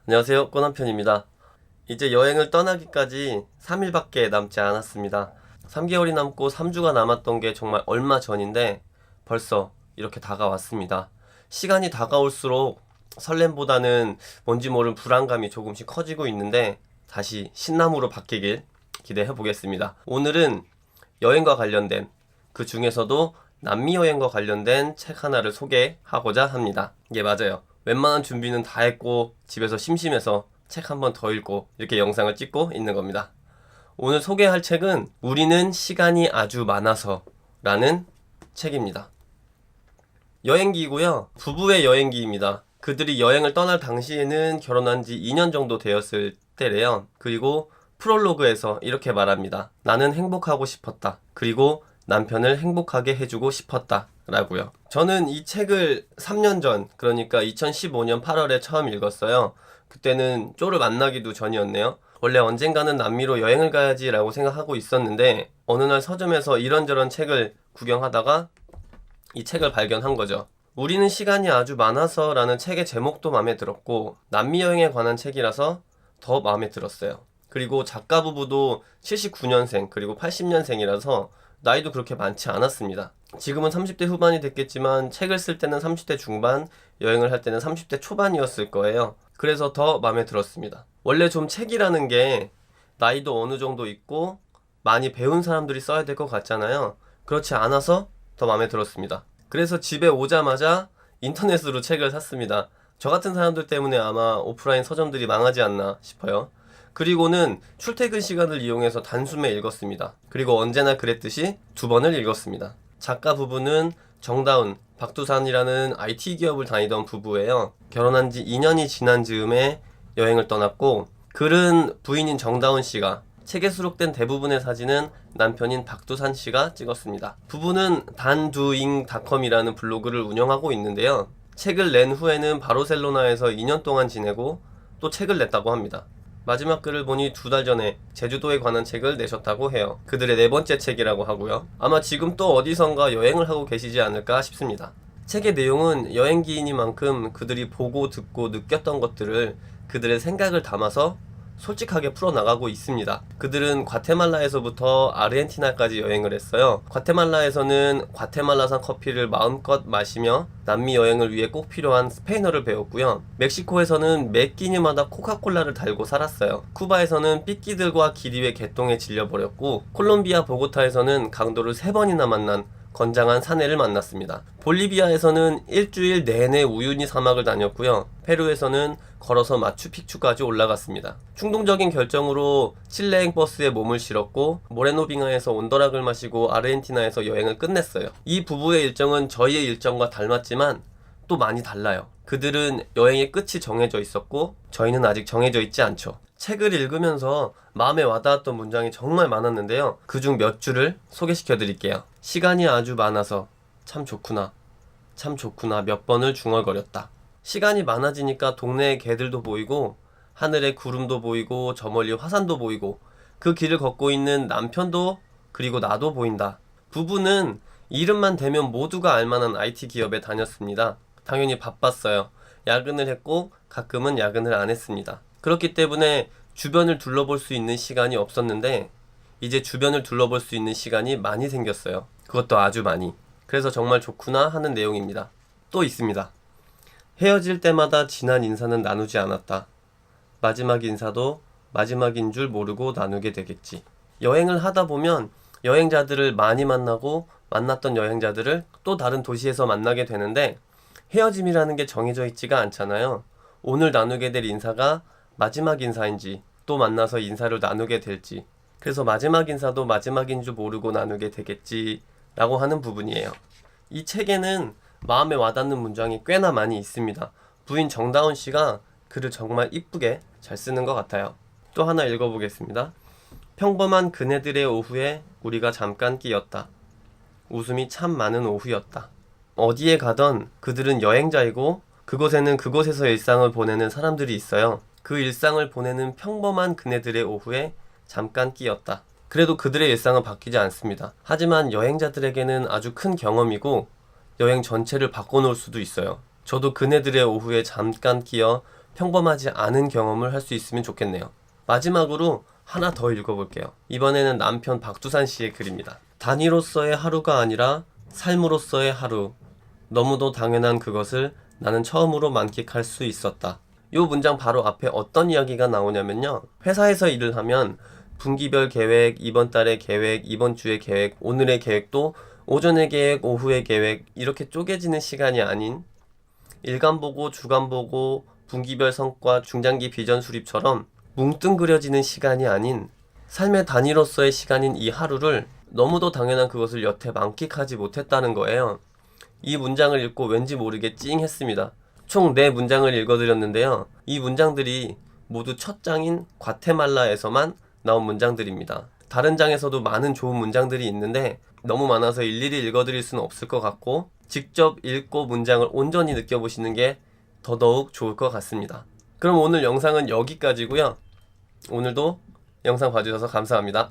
안녕하세요, 꼬남편입니다. 이제 여행을 떠나기까지 3일밖에 남지 않았습니다. 3개월이 남고 3주가 남았던 게 정말 얼마 전인데 벌써 이렇게 다가왔습니다. 시간이 다가올수록 설렘보다는 뭔지 모르는 불안감이 조금씩 커지고 있는데 다시 신남으로 바뀌길 기대해 보겠습니다. 오늘은 여행과 관련된, 그 중에서도 남미 여행과 관련된 책 하나를 소개하고자 합니다. 예, 맞아요. 웬만한 준비는 다 했고 집에서 심심해서 책 한 번 더 읽고 이렇게 영상을 찍고 있는 겁니다. 오늘 소개할 책은 우리는 시간이 아주 많아서 라는 책입니다. 여행기이고요. 부부의 여행기입니다. 그들이 여행을 떠날 당시에는 결혼한 지 2년 정도 되었을 때래요. 그리고 프롤로그에서 이렇게 말합니다. 나는 행복하고 싶었다. 그리고 남편을 행복하게 해주고 싶었다. 라고요. 저는 이 책을 3년 전, 그러니까 2015년 8월에 처음 읽었어요. 그때는 쪼를 만나기도 전이었네요. 원래 언젠가는 남미로 여행을 가야지 라고 생각하고 있었는데 어느 날 서점에서 이런저런 책을 구경하다가 이 책을 발견한 거죠. 우리는 시간이 아주 많아서 라는 책의 제목도 마음에 들었고 남미 여행에 관한 책이라서 더 마음에 들었어요. 그리고 작가 부부도 79년생 그리고 80년생이라서 나이도 그렇게 많지 않았습니다. 지금은 30대 후반이 됐겠지만 책을 쓸 때는 30대 중반, 여행을 할 때는 30대 초반이었을 거예요. 그래서 더 마음에 들었습니다. 원래 좀 책이라는 게 나이도 어느 정도 있고 많이 배운 사람들이 써야 될 것 같잖아요. 그렇지 않아서 더 마음에 들었습니다. 그래서 집에 오자마자 인터넷으로 책을 샀습니다. 저 같은 사람들 때문에 아마 오프라인 서점들이 망하지 않나 싶어요. 그리고는 출퇴근 시간을 이용해서 단숨에 읽었습니다. 그리고 언제나 그랬듯이 2번을 읽었습니다. 작가 부부는 정다운, 박두산이라는 IT 기업을 다니던 부부예요. 결혼한 지 2년이 지난 즈음에 여행을 떠났고 글은 부인인 정다운 씨가, 책에 수록된 대부분의 사진은 남편인 박두산 씨가 찍었습니다. 부부는 단두잉닷컴이라는 블로그를 운영하고 있는데요. 책을 낸 후에는 바르셀로나에서 2년 동안 지내고 또 책을 냈다고 합니다. 마지막 글을 보니 2달 전에 제주도에 관한 책을 내셨다고 해요. 그들의 4번째 책이라고 하고요. 아마 지금 또 어디선가 여행을 하고 계시지 않을까 싶습니다. 책의 내용은 여행기이니만큼 그들이 보고 듣고 느꼈던 것들을 그들의 생각을 담아서 솔직하게 풀어나가고 있습니다. 그들은 과테말라에서부터 아르헨티나까지 여행을 했어요. 과테말라에서는 과테말라산 커피를 마음껏 마시며 남미 여행을 위해 꼭 필요한 스페인어를 배웠고요. 멕시코에서는 매 끼니마다 코카콜라를 달고 살았어요. 쿠바에서는 삐끼들과 기리의 개똥에 질려버렸고 콜롬비아 보고타에서는 강도를 3번이나 만난 건장한 사내를 만났습니다. 볼리비아에서는 일주일 내내 우유니 사막을 다녔고요. 페루에서는 걸어서 마추픽추까지 올라갔습니다. 충동적인 결정으로 칠레행 버스에 몸을 실었고 모레노빙하에서 온더락을 마시고 아르헨티나에서 여행을 끝냈어요. 이 부부의 일정은 저희의 일정과 닮았지만 또 많이 달라요. 그들은 여행의 끝이 정해져 있었고 저희는 아직 정해져 있지 않죠. 책을 읽으면서 마음에 와닿았던 문장이 정말 많았는데요. 그중 몇 줄을 소개시켜 드릴게요. 시간이 아주 많아서 참 좋구나. 참 좋구나 몇 번을 중얼거렸다. 시간이 많아지니까 동네의 개들도 보이고 하늘에 구름도 보이고 저 멀리 화산도 보이고 그 길을 걷고 있는 남편도 그리고 나도 보인다. 부부는 이름만 대면 모두가 알만한 IT 기업에 다녔습니다. 당연히 바빴어요. 야근을 했고 가끔은 야근을 안 했습니다. 그렇기 때문에 주변을 둘러볼 수 있는 시간이 없었는데 이제 주변을 둘러볼 수 있는 시간이 많이 생겼어요. 그것도 아주 많이. 그래서 정말 좋구나 하는 내용입니다. 또 있습니다. 헤어질 때마다 지난 인사는 나누지 않았다. 마지막 인사도 마지막인 줄 모르고 나누게 되겠지. 여행을 하다 보면 여행자들을 많이 만나고 만났던 여행자들을 또 다른 도시에서 만나게 되는데 헤어짐이라는 게 정해져 있지가 않잖아요. 오늘 나누게 될 인사가 마지막 인사인지 또 만나서 인사를 나누게 될지, 그래서 마지막 인사도 마지막인 줄 모르고 나누게 되겠지 라고 하는 부분이에요. 이 책에는 마음에 와닿는 문장이 꽤나 많이 있습니다. 부인 정다운 씨가 글을 정말 이쁘게 잘 쓰는 것 같아요. 또 하나 읽어보겠습니다. 평범한 그네들의 오후에 우리가 잠깐 끼었다. 웃음이 참 많은 오후였다. 어디에 가던 그들은 여행자이고 그곳에는 그곳에서 일상을 보내는 사람들이 있어요. 그 일상을 보내는 평범한 그네들의 오후에 잠깐 끼었다. 그래도 그들의 일상은 바뀌지 않습니다. 하지만 여행자들에게는 아주 큰 경험이고 여행 전체를 바꿔놓을 수도 있어요. 저도 그네들의 오후에 잠깐 끼어 평범하지 않은 경험을 할 수 있으면 좋겠네요. 마지막으로 하나 더 읽어볼게요. 이번에는 남편 박두산 씨의 글입니다. 단위로서의 하루가 아니라 삶으로서의 하루. 너무도 당연한 그것을 나는 처음으로 만끽할 수 있었다. 이 문장 바로 앞에 어떤 이야기가 나오냐면요. 회사에서 일을 하면 분기별 계획, 이번 달의 계획, 이번 주의 계획, 오늘의 계획도 오전의 계획, 오후의 계획 이렇게 쪼개지는 시간이 아닌 일간 보고 주간 보고 분기별 성과, 중장기 비전 수립처럼 뭉뚱그려지는 시간이 아닌 삶의 단위로서의 시간인 이 하루를 너무도 당연한 그것을 여태 만끽하지 못했다는 거예요. 이 문장을 읽고 왠지 모르게 찡했습니다. 총 4문장을 읽어드렸는데요. 이 문장들이 모두 첫 장인 과테말라에서만 나온 문장들입니다. 다른 장에서도 많은 좋은 문장들이 있는데 너무 많아서 일일이 읽어드릴 수는 없을 것 같고 직접 읽고 문장을 온전히 느껴보시는 게 더더욱 좋을 것 같습니다. 그럼 오늘 영상은 여기까지고요. 오늘도 영상 봐주셔서 감사합니다.